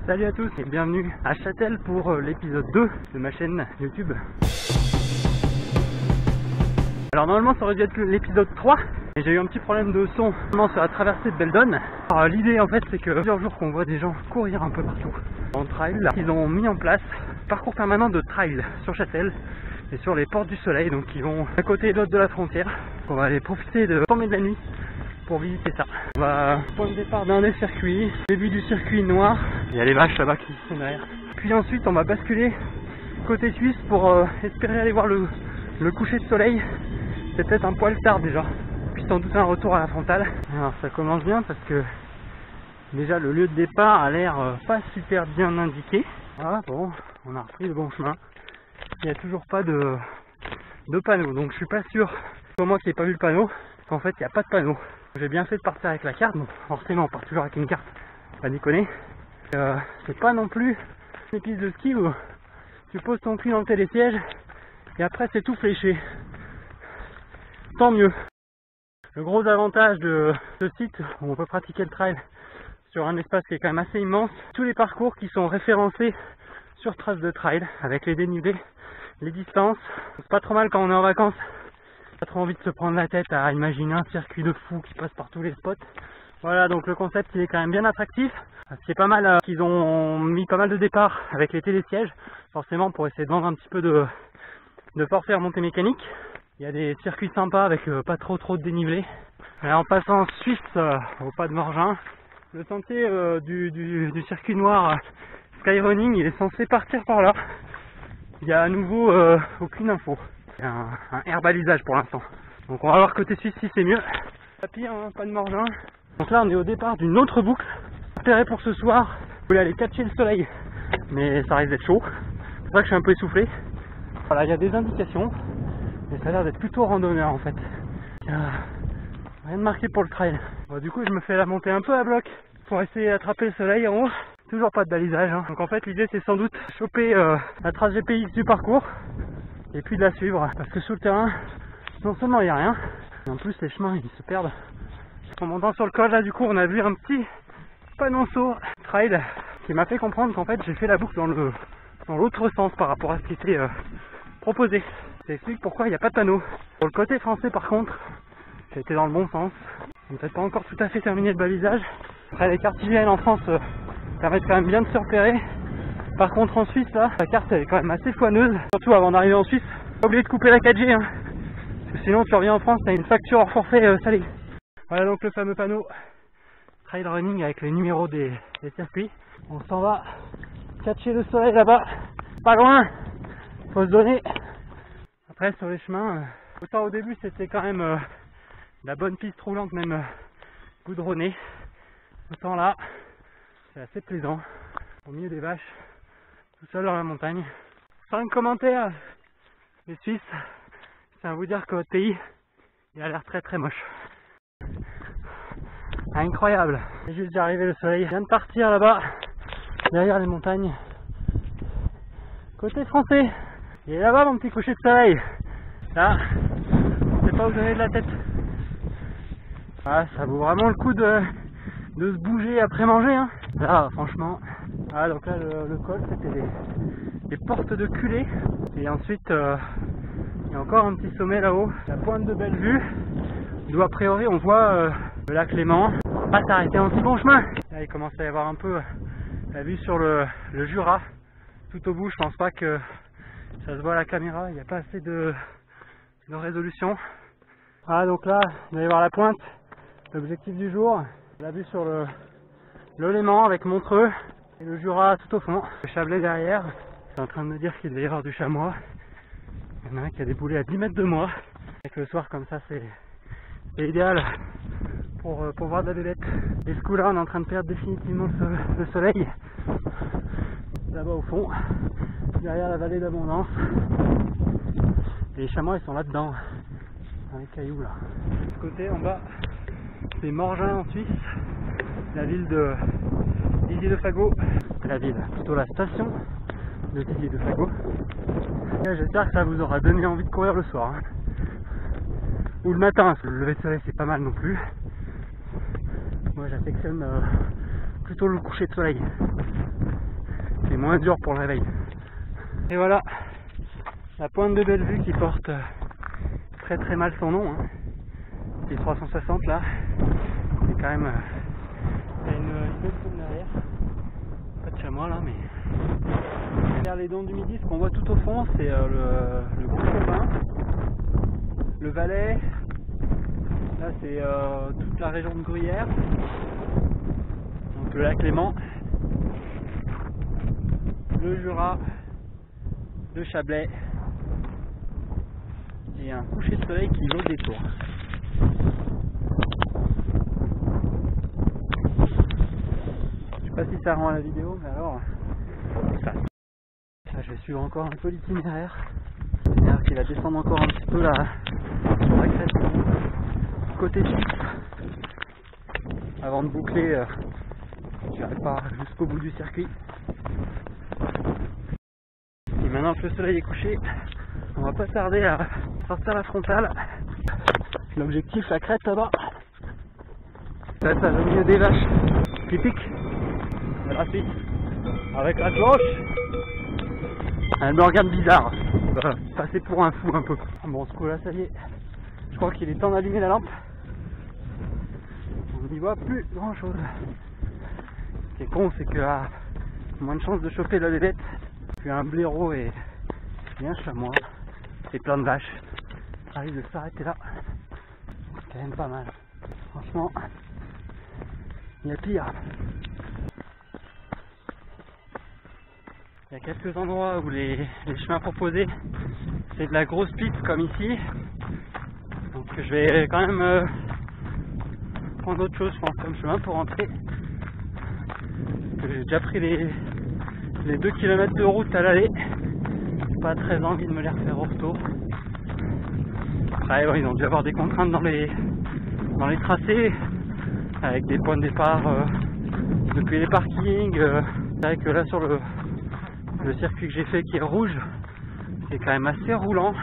Salut à tous et bienvenue à Châtel pour l'épisode 2 de ma chaîne YouTube. Alors normalement ça aurait dû être l'épisode 3, mais j'ai eu un petit problème de son sur la traversée de Beldon. Alors l'idée en fait c'est que plusieurs jours qu'on voit des gens courir un peu partout en trail, là, ils ont mis en place parcours permanent de trail sur Châtel et sur les portes du soleil, donc ils vont d'un côté et de l'autre de la frontière. On va aller profiter de la tombée de la nuit pour visiter ça. On va point de départ d'un des circuits, début du circuit noir, il y a les vaches là-bas qui sont derrière. Puis ensuite on va basculer côté suisse pour espérer aller voir le coucher de soleil. C'est peut-être un poil tard déjà, puis sans doute un retour à la frontale. Alors ça commence bien parce que déjà le lieu de départ a l'air pas super bien indiqué. Ah bon, on a repris le bon chemin. Il n'y a toujours pas de panneau, donc je suis pas sûr, pour moi qui n'ai pas vu le panneau, qu'en fait il n'y a pas de panneau. J'ai bien fait de partir avec la carte, donc forcément on part toujours avec une carte, pas déconner. C'est pas non plus une piste de ski où tu poses ton cul dans le télésiège et après c'est tout fléché. Tant mieux. Le gros avantage de ce site où on peut pratiquer le trail sur un espace qui est quand même assez immense, tous les parcours qui sont référencés sur traces de trail avec les dénudés, les distances. C'est pas trop mal quand on est en vacances. Pas trop envie de se prendre la tête à imaginer un circuit de fou qui passe par tous les spots. Voilà, donc le concept il est quand même bien attractif. C'est pas mal qu'ils ont mis pas mal de départs avec les télésièges, forcément pour essayer de vendre un petit peu de forfait à montée mécanique. Il y a des circuits sympas avec pas trop de dénivelé. Et en passant en Suisse au pas de Morgin, le sentier du circuit noir Skyrunning il est censé partir par là. Il y a à nouveau aucune info. Un herbalisage pour l'instant. Donc on va voir côté suisse si c'est mieux. Tapis, hein, pas de Morgin. Donc là on est au départ d'une autre boucle. Intérêt pour ce soir, je voulais aller catcher le soleil, mais ça risque d'être chaud. C'est pour ça que je suis un peu essoufflé. Voilà, il y a des indications, mais ça a l'air d'être plutôt randonneur en fait. Rien de marqué pour le trail. Bon, du coup je me fais la montée un peu à bloc pour essayer d'attraper le soleil en haut. Toujours pas de balisage. Hein. Donc en fait l'idée c'est sans doute choper la trace GPX du parcours et puis de la suivre, parce que sous le terrain non seulement il n'y a rien, mais en plus les chemins ils se perdent. En montant sur le col là, du coup on a vu un petit panonceau trail qui m'a fait comprendre qu'en fait j'ai fait la boucle dans l'autre sens par rapport à ce qui était proposé. Ça explique pourquoi il n'y a pas de panneau. Pour le côté français par contre, j'ai été dans le bon sens. On n'a peut-être pas encore tout à fait terminé le balisage. Après les cartes IGN en France permettent quand même bien de se repérer. Par contre en Suisse là, la carte elle est quand même assez foineuse. Surtout avant d'arriver en Suisse, pas oublier de couper la 4G hein. Parce que sinon tu reviens en France, t'as une facture hors forfait salée. Voilà donc le fameux panneau trail running avec les numéros des circuits. On s'en va catcher le soleil là-bas, pas loin, faut se donner. Après sur les chemins, autant au début c'était quand même la bonne piste roulante, même goudronnée, autant là c'est assez plaisant, au milieu des vaches, tout seul dans la montagne. 5 commentaires, les Suisses, ça va vous dire que votre pays il a l'air très moche. Incroyable. C'est juste d'arriver, le soleil vient de partir là-bas, derrière les montagnes. Côté français, il est là-bas mon petit coucher de soleil. Là, je sais pas où donner de la tête. Ah, ça vaut vraiment le coup de se bouger après manger hein. Là franchement. Ah donc là le col c'était des portes de culée. Et ensuite il y a encore un petit sommet là-haut, la pointe de Bellevue, d'où a priori on voit le lac Léman. On va pas s'arrêter en si bon chemin. Là il commence à y avoir un peu la vue sur le Jura. Tout au bout, je pense pas que ça se voit à la caméra, il n'y a pas assez de résolution. Ah donc là, vous allez voir la pointe, l'objectif du jour, la vue sur le Léman avec Montreux et le Jura tout au fond. Le Chablais derrière, je suis en train de me dire qu'il devait y avoir du chamois. Il y en a un qui a déboulé à 10 mètres de moi. Avec le soir comme ça, c'est idéal pour voir de la bébête. Et ce coup là, on est en train de perdre définitivement le soleil. Là-bas au fond, derrière la vallée d'Abondance. Et les chamois ils sont là-dedans, dans les cailloux là. De ce côté en bas, c'est Morgin en Suisse, la ville de Didier-le-Fagot. La ville, plutôt la station de Didier-le-Fagot. J'espère que ça vous aura donné envie de courir le soir. Hein. Ou le matin, parce que le lever de soleil c'est pas mal non plus. Moi j'affectionne plutôt le coucher de soleil. c'est moins dur pour le réveil. Et voilà, la pointe de Bellevue qui porte très très mal son nom, hein. C'est 360 là, c'est quand même, il y a une belle zone derrière, pas de chez moi là, mais vers les Dents du Midi, ce qu'on voit tout au fond, c'est le Gros Chauvin, le Valais, là c'est toute la région de Gruyère, donc le lac Léman, le Jura, le Chablais, et un coucher de soleil qui vaut le détour. Je sais pas si ça rend la vidéo, mais alors ça. Là, je vais suivre encore un peu l'itinéraire. L'itinéraire qui va descendre encore un petit peu là sur la crête côté suisse avant de boucler. J'arrive pas jusqu'au bout du circuit. Et maintenant que le soleil est couché, on va pas tarder à sortir la frontale. L'objectif, la crête là-bas. Là, ça va au milieu des vaches qui piquent. La suite. Avec la cloche. Elle me regarde bizarre. Passer pour un fou un peu. Bon, ce coup-là, ça y est. Je crois qu'il est temps d'allumer la lampe. On n'y voit plus grand-chose. Ce qui est con, c'est que moins de chances de choper la bébête. Puis un blaireau et un chamois. Et plein de vaches. Ça arrive de s'arrêter là. C'est quand même pas mal. Franchement, il y a pire. Il y a quelques endroits où les chemins proposés, c'est de la grosse pipe comme ici. Donc je vais quand même prendre autre chose, je pense, comme chemin pour rentrer. J'ai déjà pris les 2 km de route à l'aller. J'ai pas très envie de me les refaire au retour. Après, ouais, ils ont dû avoir des contraintes dans les tracés, avec des points de départ depuis les parkings. C'est vrai que là sur le circuit que j'ai fait qui est rouge, c'est quand même assez roulant.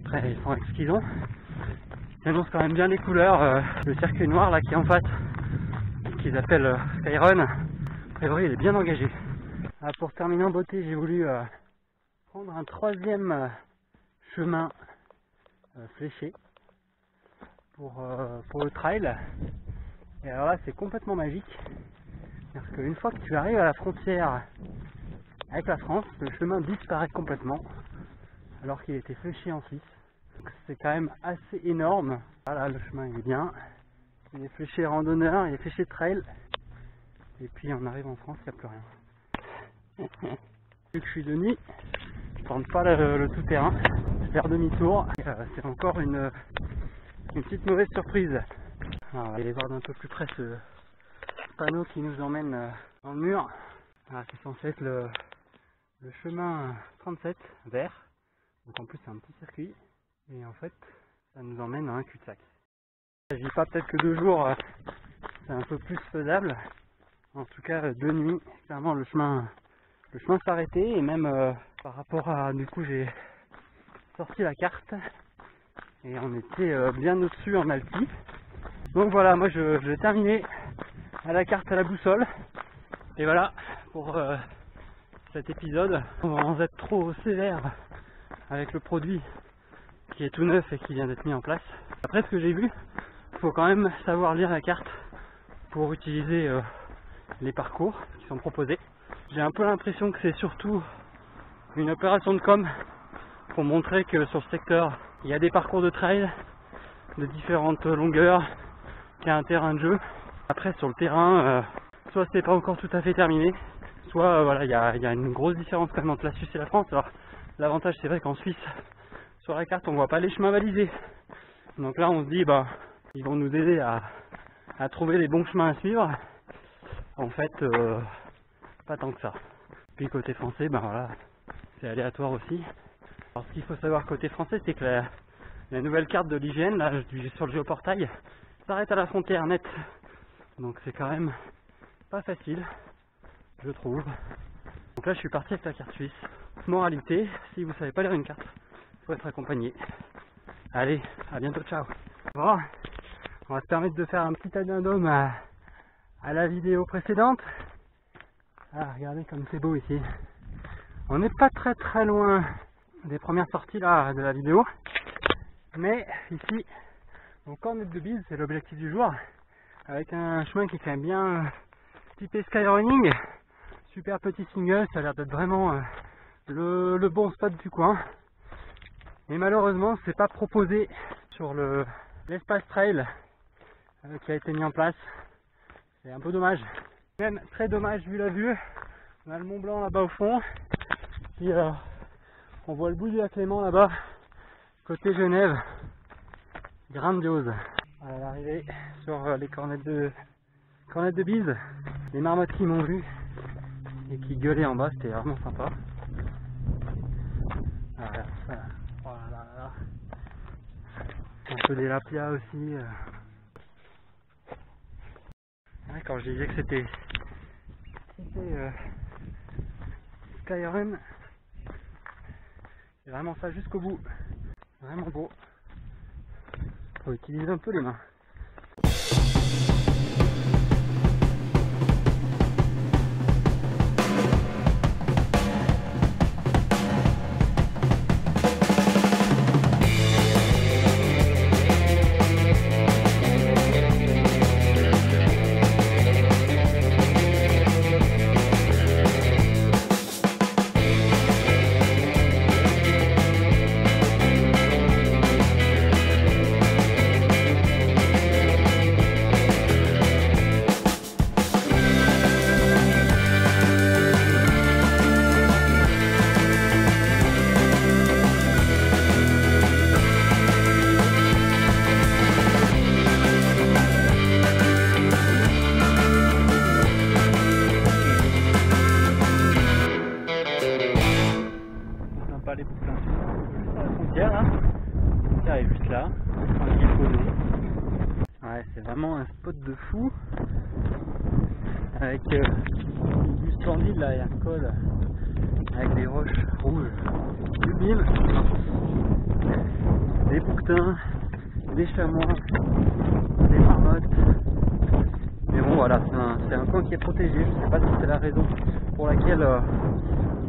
Après, ils font avec ce qu'ils ont. Ils annoncent quand même bien les couleurs. Le circuit noir là qui est en face, qu'ils appellent Skyrun, a priori il est bien engagé. Ah, pour terminer en beauté, j'ai voulu prendre un troisième chemin fléché pour le trail. Et alors là, c'est complètement magique. C'est-à-dire qu'une fois que tu arrives à la frontière avec la France, le chemin disparaît complètement, alors qu'il était fléché en Suisse. C'est quand même assez énorme. Voilà, le chemin il est bien. Il est fléché randonneur, il est fléché trail. Et puis on arrive en France, il n'y a plus rien. Vu que je suis de nuit, je ne tente pas le tout-terrain. Faire demi-tour. C'est encore une petite mauvaise surprise. Alors, on va aller voir d'un peu plus près ce panneau qui nous emmène dans le mur. C'est censé être le chemin 37 vert. Donc en plus c'est un petit circuit. Et en fait ça nous emmène à un cul-de-sac. Je dis pas peut-être que 2 jours c'est un peu plus faisable. En tout cas de nuit, clairement le chemin s'arrêtait. Et même par rapport à, du coup j'ai sorti la carte. Et on était bien au-dessus en alpi. Donc voilà, moi je vais terminer à la carte à la boussole. Et voilà pour cet épisode. On va être trop sévère avec le produit qui est tout neuf et qui vient d'être mis en place. Après ce que j'ai vu, il faut quand même savoir lire la carte pour utiliser les parcours qui sont proposés. J'ai un peu l'impression que c'est surtout une opération de com pour montrer que sur le secteur il y a des parcours de trail de différentes longueurs, qu'il y a un terrain de jeu. Après sur le terrain, soit c'est pas encore tout à fait terminé, soit voilà, il y a une grosse différence quand même entre la Suisse et la France. Alors l'avantage c'est vrai qu'en Suisse, sur la carte on voit pas les chemins balisés. Donc là on se dit ils vont nous aider à trouver les bons chemins à suivre. En fait pas tant que ça. Puis côté français, voilà, c'est aléatoire aussi. Alors ce qu'il faut savoir côté français, c'est que la nouvelle carte de l'IGN, là sur le géoportail, s'arrête à la frontière nette. Donc c'est quand même pas facile, je trouve. Donc là je suis parti avec la carte suisse. Moralité, si vous savez pas lire une carte, il faut être accompagné. Allez, à bientôt, ciao. Bon, on va se permettre de faire un petit addendum à la vidéo précédente. regardez comme c'est beau ici. On n'est pas très loin des premières sorties là de la vidéo. Mais ici, au Cornet de Bise, c'est l'objectif du jour. Avec un chemin qui est quand même bien typé skyrunning. Super petit single, ça a l'air d'être vraiment le bon spot du coin. Et malheureusement, c'est pas proposé sur l'espace trail qui a été mis en place. C'est un peu dommage. Même très dommage vu la vue. On a le Mont Blanc là-bas au fond. Puis on voit le bout du lac Léman là-bas, côté Genève. Grandiose. À l'arrivée sur les cornettes de Bise, les marmottes qui m'ont vu et qui gueulaient en bas, c'était vraiment sympa. Voilà, voilà. Un peu des lapias aussi. Ouais, quand je disais que c'était Skyrun, c'est vraiment ça jusqu'au bout. Vraiment beau. Faut utiliser un peu les mains. Pas les boucles juste à la frontière là. La frontière est juste là, tranquille posée. Ouais, c'est vraiment un spot de fou. Avec du splendide là, il y a un col avec des roches rouges, du bim, des bouquetins, des chamois, des marmottes. Mais bon voilà, c'est un coin qui est protégé. Je sais pas si c'est la raison pour laquelle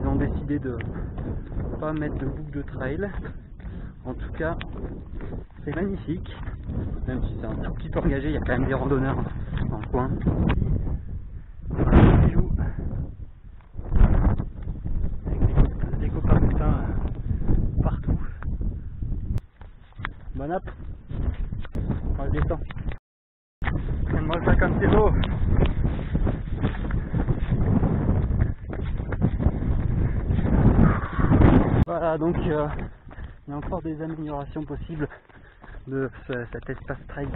ils ont décidé de pas mettre de boucle de trail. En tout cas, c'est magnifique. Même si c'est un tout petit peu engagé, il y a quand même des randonneurs dans le coin. Qui joue avec des copains bouquetins partout. Bon app. On se détend. Moi ça comme c'est beau. Voilà, donc il y a encore des améliorations possibles de cet espace trail.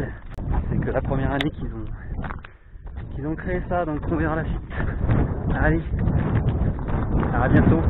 C'est que la première année qu'ils ont créé ça, donc on verra la suite. Allez, à bientôt.